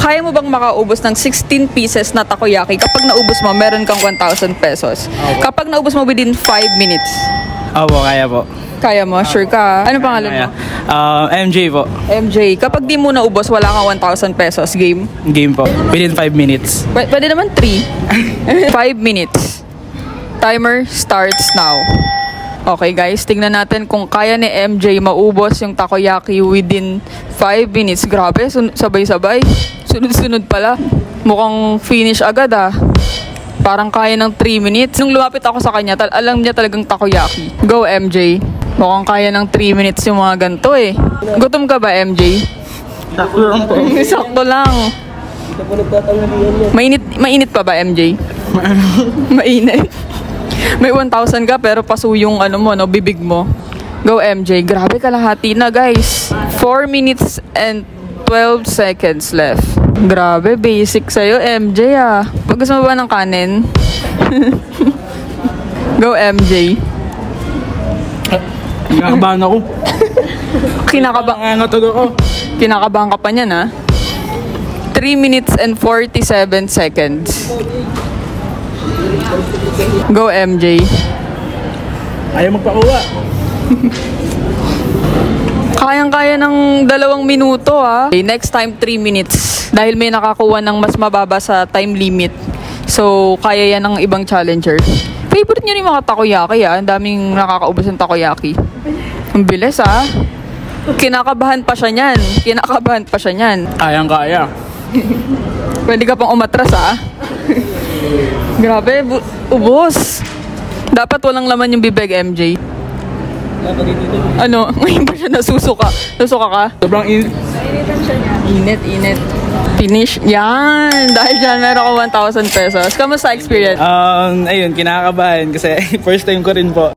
Kaya mo bang makaubos ng 16 pieces na takoyaki? Kapag naubos mo, meron kang 1,000 pesos. Kapag naubos mo within 5 minutes. Opo, kaya po. Kaya mo? Sure ka? Ano pangalan mo? MJ po. MJ. Kapag di mo naubos, wala kang 1,000 pesos. Game? Game po. Within 5 minutes. Pwede naman 3. 5 minutes. Timer starts now. Okay guys, tingnan natin kung kaya ni MJ maubos yung takoyaki within 5 minutes. Grabe, sabay-sabay. Sunod-sunod pala. Mukhang finish agad ah. Parang kaya ng 3 minutes. Nung lumapit ako sa kanya, alam niya talagang takoyaki. Go MJ. Mukhang kaya ng 3 minutes yung mga ganito eh. Gutom ka ba MJ? Sakto lang po. Sakto lang. Mainit pa ba MJ? Mainit. May 1,000 ka pero paso yung ano mo, no, bibig mo. Go MJ. Grabe, kalahati na guys. 4 minutes and 12 seconds left. Grabe, basic sa'yo MJ ah. Pag gusto mo ba ng kanin? Go MJ. Kinakabahan ako. Kinakabahan ka pa niyan ah. 3 minutes and 47 seconds. Go MJ. Ayaw magpakuha. Kayang-kaya ng 2 minuto ah. Okay, next time 3 minutes. Dahil may nakakuha ng mas mababa sa time limit. So, kaya yan ng ibang challenger. Favorite niyo rin mga takoyaki ah. Ang daming nakakaubos ng takoyaki. Ang bilis ah. Kinakabahan pa siya niyan. Kayang-kaya. Pwede ka pang umatras ah. Grabe, ubos. Dapat walang laman yung bibig, MJ. Ano? Ngayon ba siya nasusuka? Nasuka ka? Sobrang init. Init. Finish. Yan! Dahil dyan, meron ko 1,000 pesos. Kamusta experience? Ayun, kinakabahan kasi first time ko rin po.